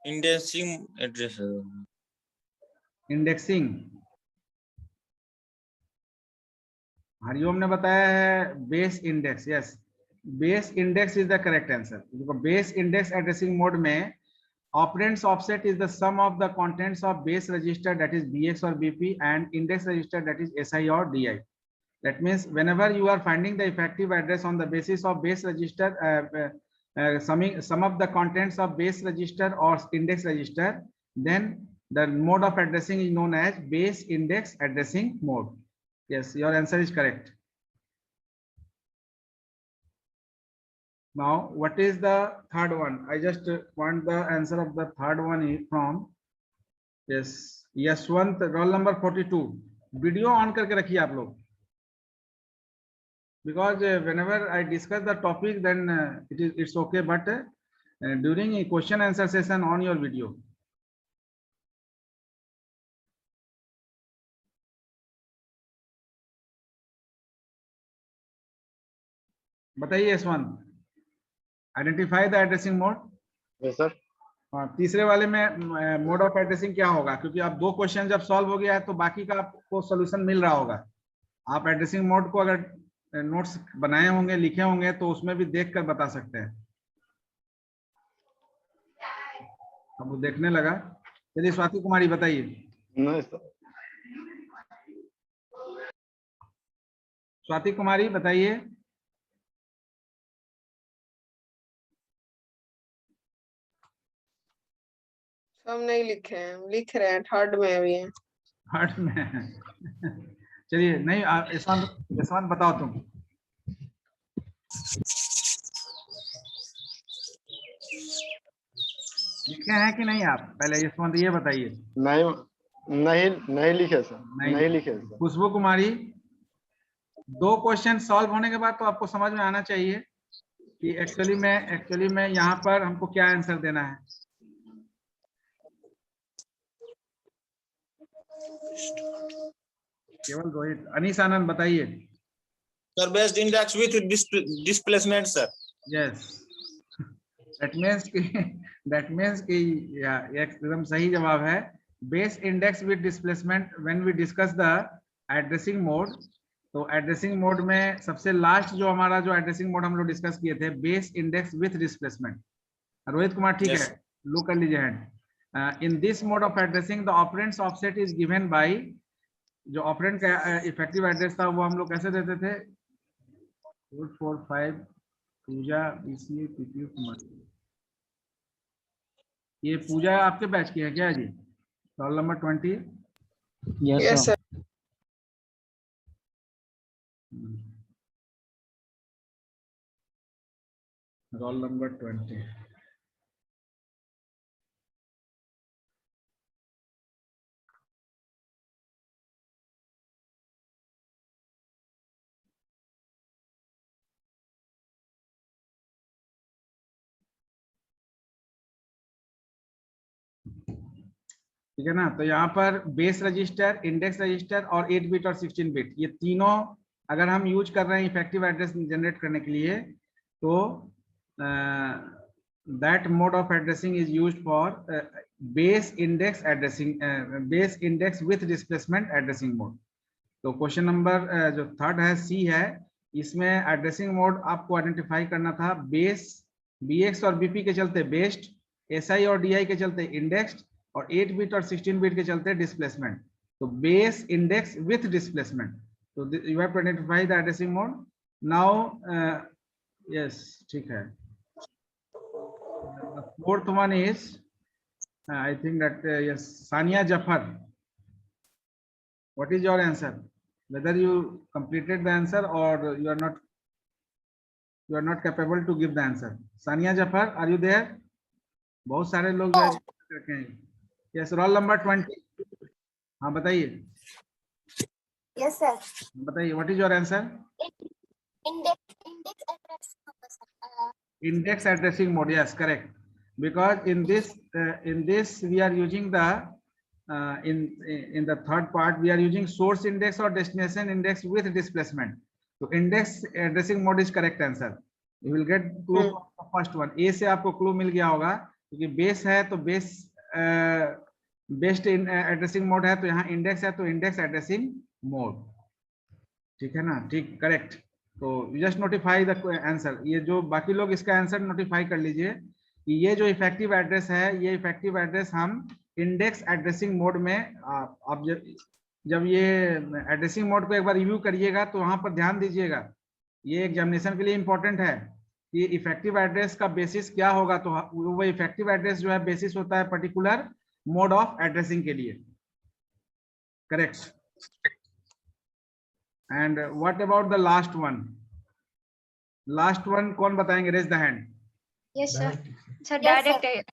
Indexing address है। Indexing, Hariom ने बताया है base index. Yes, base index is the correct answer. देखो बेस इंडेक्स एड्रेसिंग मोड में operands offset is the sum of the contents of base register, that is bx or bp, and index register, that is si or di. That means whenever you are finding the effective address on the basis of base register, summing sum of the contents of base register or index register, then the mode of addressing is known as base index addressing mode. Yes, your answer is correct. Now what is the third one? I just want the answer of the third one is from yes Yashwant, roll number 42. Video on करके रखिए आप लोग, because whenever I discuss the topic then it's okay, but during a question answer session on your video. बताइए Yashwant, identify the addressing mode. Yes sir. हाँ, तीसरे वाले में mode of addressing क्या होगा, क्योंकि आप दो क्वेश्चन जब सॉल्व हो गया है तो बाकी का आपको सोल्यूशन मिल रहा होगा। आप एड्रेसिंग मोड को अगर नोट्स बनाए होंगे, लिखे होंगे, तो उसमें भी देख कर बता सकते हैं। अब वो देखने लगा। चलिए स्वाति कुमारी बताइए। नहीं सर। स्वाति कुमारी बताइए। हम नहीं लिखे हैं, लिख रहे हैं, थर्ड में अभी है। थर्ड में चलिए, नहीं यशवंत बताओ तुम। लिखे हैं कि नहीं आप? पहले यशवंत ये बताइए। नहीं लिखे सर, नहीं लिखे सर। खुशबू कुमारी, दो क्वेश्चन सॉल्व होने के बाद तो आपको समझ में आना चाहिए कि एक्चुअली में यहाँ पर हमको क्या आंसर देना है। केवल रोहित। अनीस आनंद बताइए। Sir based index with displacement sir. Yes, that means कि एकदम सही जवाब है। Base index with displacement when we discuss the addressing mode. तो एड्रेसिंग मोड में सबसे लास्ट जो हमारा जो एड्रेसिंग मोड हम लोग डिस्कस किए थे, base index with displacement. Rohit Kumar ठीक है, लुक कर लीजिए hand. In this mode of addressing, the operand's offset is given by, जो ऑपरेंड का इफेक्टिव एड्रेस था वो हम लोग कैसे देते थे? 445 पूजा बीसीए पीपीयू कुमार। ये पूजा आपके बैच की है क्या जी? Roll number 20। Yes sir. Roll number 20। ठीक है ना? तो यहाँ पर बेस रजिस्टर, इंडेक्स रजिस्टर और 8 बिट और 16 बिट, ये तीनों अगर हम यूज कर रहे हैं इफेक्टिव एड्रेस जनरेट करने के लिए, तो that mode of addressing is used for base index addressing, base index with displacement addressing mode. तो क्वेश्चन नंबर जो थर्ड है, सी है, इसमें एड्रेसिंग मोड आपको आइडेंटिफाई करना था। बेस बीएक्स और बीपी के चलते बेस्ड, एसआई और डीआई के चलते इंडेक्स्ड, और 8 बिट और 16 बिट के चलते डिस्प्लेसमेंट। तो बेस इंडेक्स विथ डिस्प्लेसमेंट, तो you have to identify the addressing mode now. Yes, ठीक है। Fourth one is I think that yes Sania Zafar. What is your answer? whether you completed the answer or you are not capable to give the answer. Sania Jafar, are you there? बहुत सारे लोग रखे हैं। Yes, roll number 20। हाँ बताइए। Yes sir। बताइए, what is your answer? Index addressing mode, yes, correct. Because in this we are using the in the third part we are using source index or destination index with displacement. So index addressing mode is correct answer. You will get clue for first one. A से आपको clue मिल गया होगा क्योंकि base है तो base based addressing mode है, तो यहाँ इंडेक्स है तो इंडेक्स एड्रेसिंग मोड। ठीक है ना, ठीक, करेक्ट। तो जस्ट नोटिफाई द आंसर, ये जो बाकी लोग इसका आंसर नोटिफाई कर लीजिए कि ये जो इफेक्टिव एड्रेस है, ये इफेक्टिव एड्रेस हम इंडेक्स एड्रेसिंग मोड में आप जब ये एड्रेसिंग मोड को एक बार रिव्यू करिएगा तो वहां पर ध्यान दीजिएगा, ये एग्जामिनेशन के लिए इंपॉर्टेंट है कि इफेक्टिव एड्रेस का बेसिस क्या होगा। तो वो इफेक्टिव एड्रेस जो है बेसिस होता है पर्टिकुलर मोड ऑफ एड्रेसिंग के लिए। Correct. And what about the last one? Last one कौन बताएंगे? Raise the hand. Yes, sir. Sir, Yes, direct.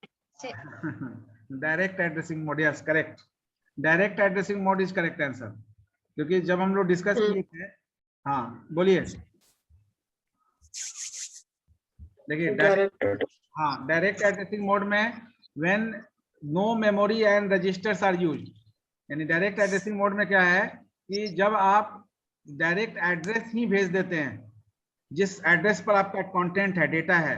Direct addressing mode, yes correct. Direct addressing mode is correct answer, क्योंकि जब हम लोग discuss किए थे, हाँ बोलिए। देखिए, हाँ, डायरेक्ट एड्रेसिंग मोड में when no memory and registers are used, यानी डायरेक्ट एड्रेसिंग मोड में क्या है कि जब आप डायरेक्ट एड्रेस ही भेज देते हैं, जिस एड्रेस पर आपका कंटेंट है, डेटा है,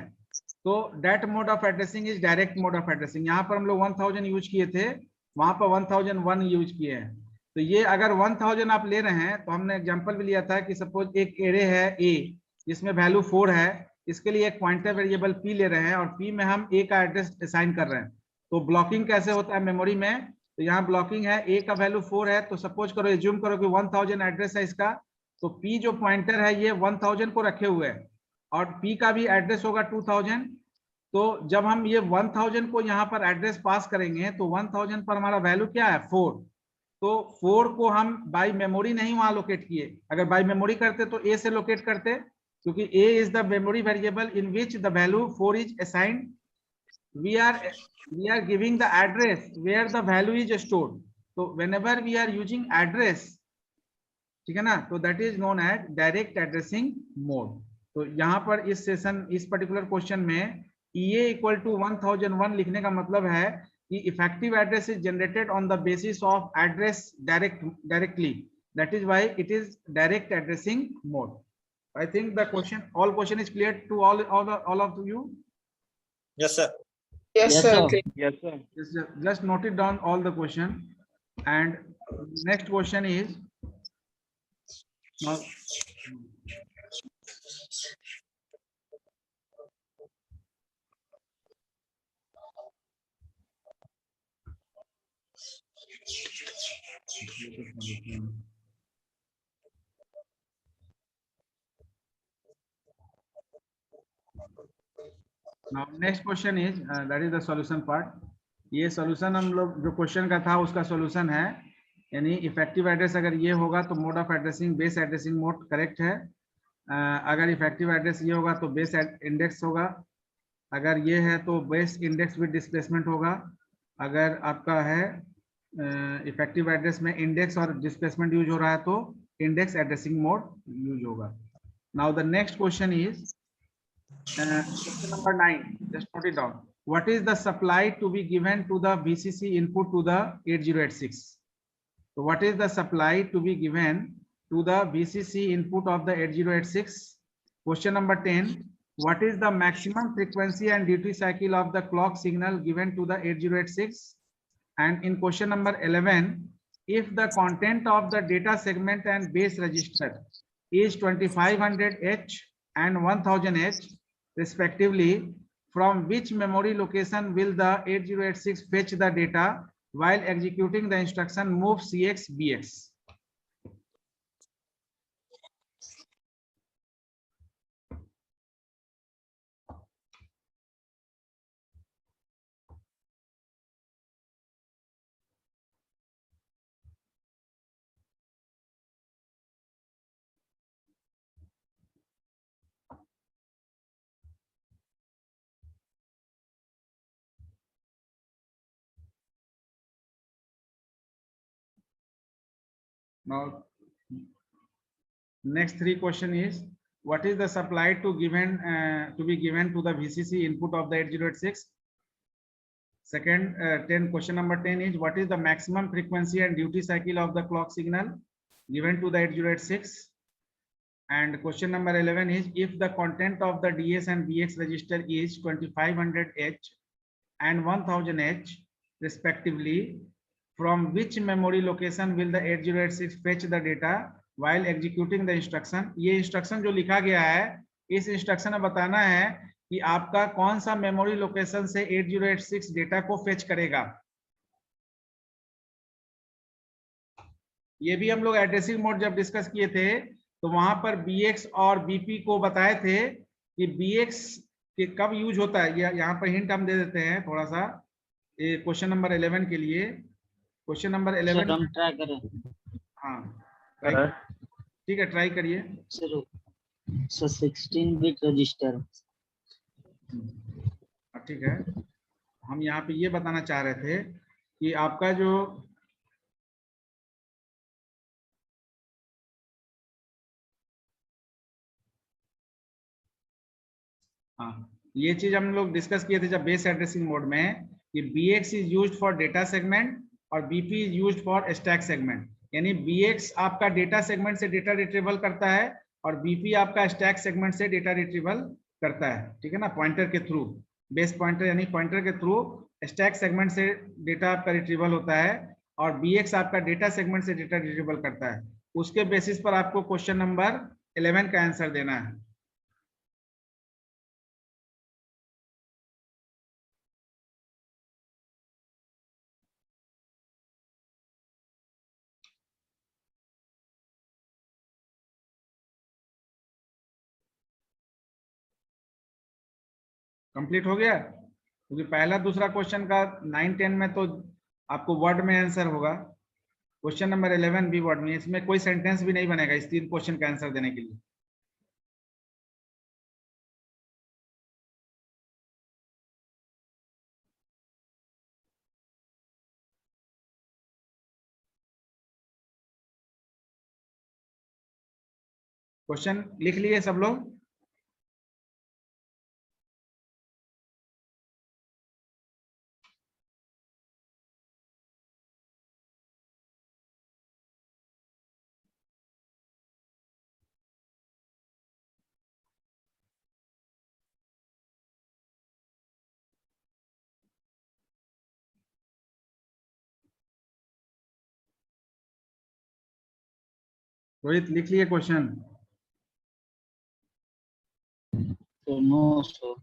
तो that mode of addressing is direct mode of addressing. यहाँ पर हम लोग 1000 यूज किए थे, वहां पर 1001 यूज किए हैं। तो ये अगर 1000 आप ले रहे हैं, तो हमने एग्जांपल भी लिया था कि सपोज एक एरे है ए जिसमें वैल्यू 4 है, इसके लिए एक पॉइंटर वेरिएबल पी ले रहे हैं और पी में हम ए का एड्रेस असाइन कर रहे हैं। तो ब्लॉकिंग कैसे होता है मेमोरी में? तो यहाँ ब्लॉकिंग है, ए का वैल्यू 4 है, तो सपोज करो, एज्यूम करो कि 1000 एड्रेस है इसका, तो पी जो पॉइंटर है ये 1000 को रखे हुए है और पी का भी एड्रेस होगा 2000। तो जब हम ये 1000 को यहाँ पर एड्रेस पास करेंगे तो 1000 पर हमारा वैल्यू क्या है? 4। तो 4 को हम बाय मेमोरी नहीं वहां लोकेट किए, अगर बाय मेमोरी करते तो ए से लोकेट करते, क्योंकि A is the memory variable in which the value 4 is assigned. we are giving the address where the value is stored. So whenever we are using address, ठीक है ना, तो that is known as direct addressing mode. तो यहाँ पर इस session, इस particular question में EA इक्वल टू 1001 लिखने का मतलब है कि effective address is generated on the basis of address directly, that is why it is direct addressing mode. I think the question, all question is clear to all of you. Yes, sir. Yes, sir. Yes, sir. Just note it down all the question. And next question is now, next question is that is the solution part. ये solution हम लोग जो question का था उसका solution है, यानी effective address अगर ये होगा तो mode of addressing base addressing mode correct है। अगर इफेक्टिव एड्रेस ये होगा तो बेस इंडेक्स होगा, अगर ये है तो बेस इंडेक्स विद डिस्प्लेसमेंट होगा, अगर आपका है इफेक्टिव एड्रेस में इंडेक्स और डिस्प्लेसमेंट यूज हो रहा है तो इंडेक्स एड्रेसिंग मोड यूज होगा। Now the next question is question number 9. Just note it down. What is the supply to be given to the VCC input to the 8086? So what is the supply to be given to the VCC input of the 8086? Question number 10. What is the maximum frequency and duty cycle of the clock signal given to the 8086? And in question number 11, if the content of the data segment and base register is 2500H and 1000H respectively, from which memory location will the 8086 fetch the data while executing the instruction move CX BX? Now, next 3 question is, what is the supply to be given to the VCC input of the 8086? Second, 10 question number 10 is, what is the maximum frequency and duty cycle of the clock signal given to the 8086? And question number 11 is, if the content of the DS and BX register is 2500H and 1000H respectively, from which memory location will the 8086 fetch the data while executing the instruction? ये instruction जो लिखा गया है, इस instruction में बताना है कि आपका कौन सा मेमोरी लोकेशन से 8086 डेटा को फेच करेगा। ये भी हम लोग एड्रेसिंग मोड जब डिस्कस किए थे तो वहां पर BX और BP को बताए थे कि BX के कब यूज होता है। यहाँ पर हिंट हम दे देते हैं थोड़ा सा, ये क्वेश्चन नंबर 11 के लिए। क्वेश्चन नंबर 11 हम ट्राई करें। हाँ ठीक है, ट्राई करिए सर 16 बिट रजिस्टर। ठीक है, हम यहाँ पे ये बताना चाह रहे थे कि आपका जो ये चीज हम लोग डिस्कस किए थे जब बेस एड्रेसिंग मोड में, कि BX is used for data segment और BP is used for stack segment. यानी BX आपका डेटा सेगमेंट से डेटा रिट्रीवल करता है और BP आपका स्टैक सेगमेंट से डेटा रिट्रीवल करता है, ठीक है ना, पॉइंटर के थ्रू, बेस पॉइंटर यानी पॉइंटर के थ्रू स्टैक सेगमेंट से डेटा आपका रिट्रीवल होता है और BX आपका डेटा सेगमेंट से डेटा रिट्रीवल करता है। उसके बेसिस पर आपको क्वेश्चन नंबर 11 का आंसर देना है। कंप्लीट हो गया, क्योंकि पहला दूसरा क्वेश्चन का 9 10 में तो आपको वर्ड में आंसर होगा, क्वेश्चन नंबर 11 भी वर्ड में, इसमें कोई सेंटेंस भी नहीं बनेगा इस 3 क्वेश्चन का आंसर देने के लिए। क्वेश्चन लिख लिए सब लोग? रोहित लिख लिए question? No sir.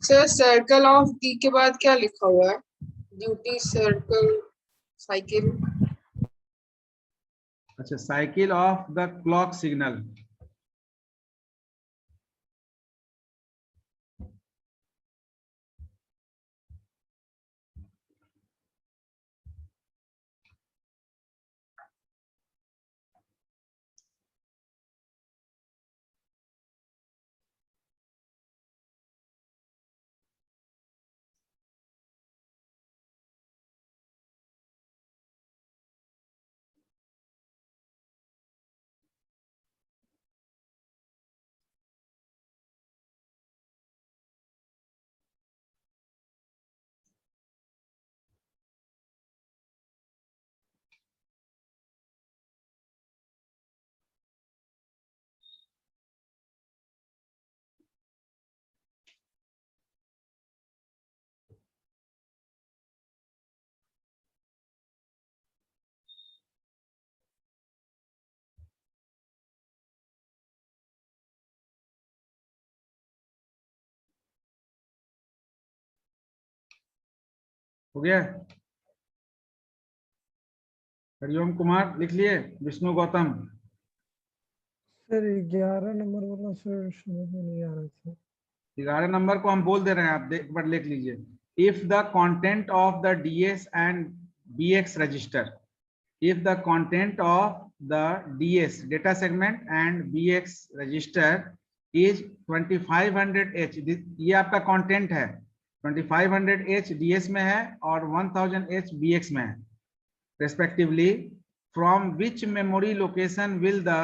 Sir circle of D के बाद क्या लिखा हुआ है? Duty circle cycle. अच्छा, cycle of the clock signal. हो गया? हरिओम कुमार लिख लिए? विष्णु गौतम? सर 11 नंबर वाला सर समझ में नहीं आ रहा था। 11 नंबर को हम बोल दे रहे हैं, आप एक बार लिख लीजिए। If the content of the DS and BX register, if the content of the DS data segment and BX register is 2500H, ये आपका कंटेंट है, 2500H DS में है और 1000H BX में है respectively, from which memory location will the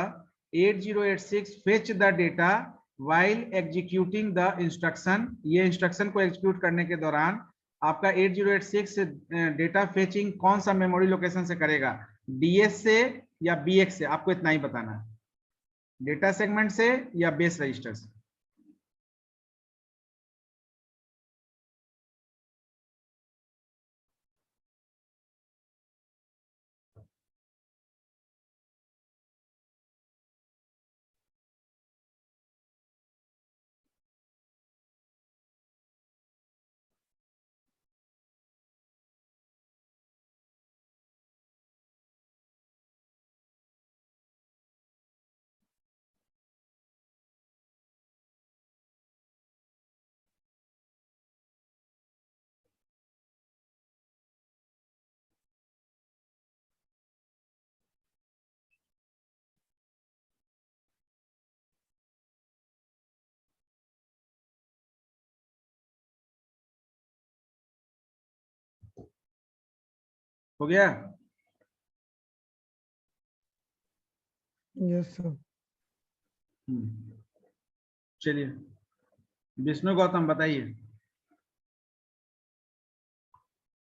8086 fetch the data while executing the instruction? ये instruction को एग्जीक्यूट करने के दौरान आपका 8086 डेटा फेचिंग कौन सा मेमोरी लोकेशन से करेगा, DS से या BX से? आपको इतना ही बताना है, डेटा सेगमेंट से या बेस रजिस्टर से। हो गया? Yes sir. चलिए विष्णु गौतम बताइए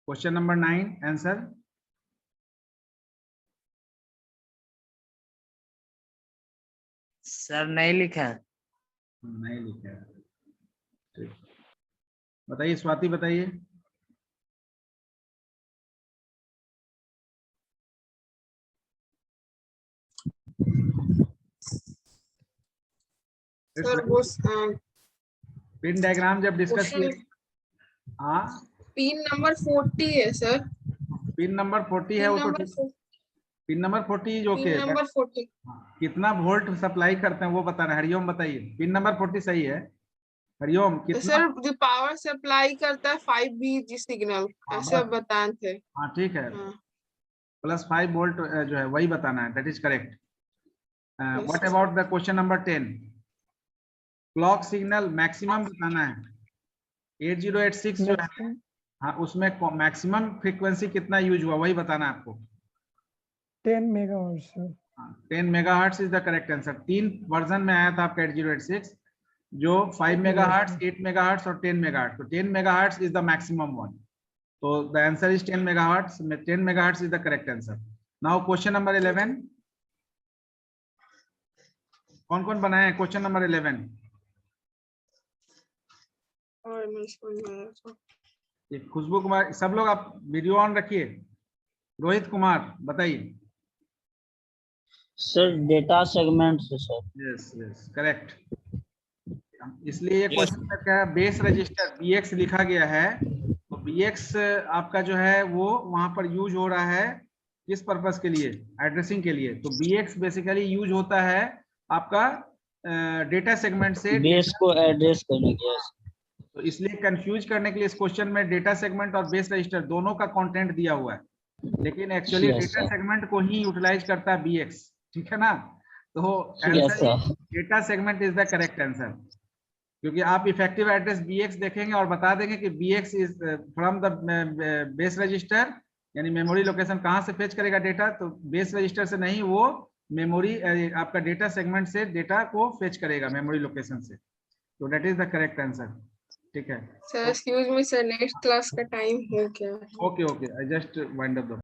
क्वेश्चन नंबर 9 आंसर। सर नहीं लिखा है। नहीं लिखा है, ठीक। बताइए स्वाति बताइए। सर वो पिन डायग्राम जब डिस्कस किए, हाँ पिन नंबर 40 है सर। पिन नंबर 40 है पिन वो तो नंबर ठीक। पिन नंबर 40 जो पिन नंबर 40 कितना वोल्ट सप्लाई करते हैं वो बताना है। हरिओम बताइए, पिन नंबर 40 सही है। हरिओम तो कितना? सर जो पावर सप्लाई करता है 5 सिग्नल हाँ, ऐसा बस। बताए थे। हाँ ठीक है, हाँ +5 वोल्ट जो है वही बताना है, that is correct. Yes, what sir. About the question number 10? Clock signal maximum बताना है। 8086 जो है, मैक्सिमम हाँ उसमें मैक्सिमम फ्रीक्वेंसी कितना यूज हुआ वही बताना है आपको। 10 megahertz sir. 10 megahertz is the correct answer. 3 version में आया था आपका 8086, जो 5 मेगाहर्ट्ज, 8 मेगाहर्ट्ज और 10 मेगाहर्ट्ज। तो 10 megahertz is the maximum one, तो the answer is 10 megahertz. 10 megahertz is the correct answer. Now question number 11, कौन कौन बनाया है क्वेश्चन नंबर 11? और मैं समझ में आया था। ये खुशबू कुमार, सब लोग आप वीडियो ऑन रखिए। रोहित कुमार बताइए। सर डेटा सेगमेंट से सर। Yes yes correct. इसलिए ये क्वेश्चन में क्या है, बेस रजिस्टर BX लिखा गया है, तो BX आपका जो है वो वहां पर यूज हो रहा है किस पर्पस के लिए? एड्रेसिंग के लिए। तो BX बेसिकली यूज होता है आपका डेटा सेगमेंट से। बेस को एड्रेस करने के लिए। तो इसलिए कंफ्यूज करने के लिए इस क्वेश्चन में डेटा सेगमेंट और बेस रजिस्टर दोनों का कंटेंट दिया हुआ है, लेकिन actually Yes, data sir. Segment को ही यूटिलाइज करता है BX, ठीक है ना? तो Yes, answer sir. Data segment is the correct answer, क्योंकि आप इफेक्टिव एड्रेस BX देखेंगे और बता देंगे कि BX is from the base register, यानी मेमोरी लोकेशन कहाँ से फेच करेगा डेटा, तो बेस रजिस्टर से नहीं, वो मेमोरी आपका डेटा सेगमेंट से डेटा को फेच करेगा मेमोरी लोकेशन से। तो that is the correct answer, ठीक है। Sir excuse me sir next class का टाइम हो गया है। Okay okay, I just wind up the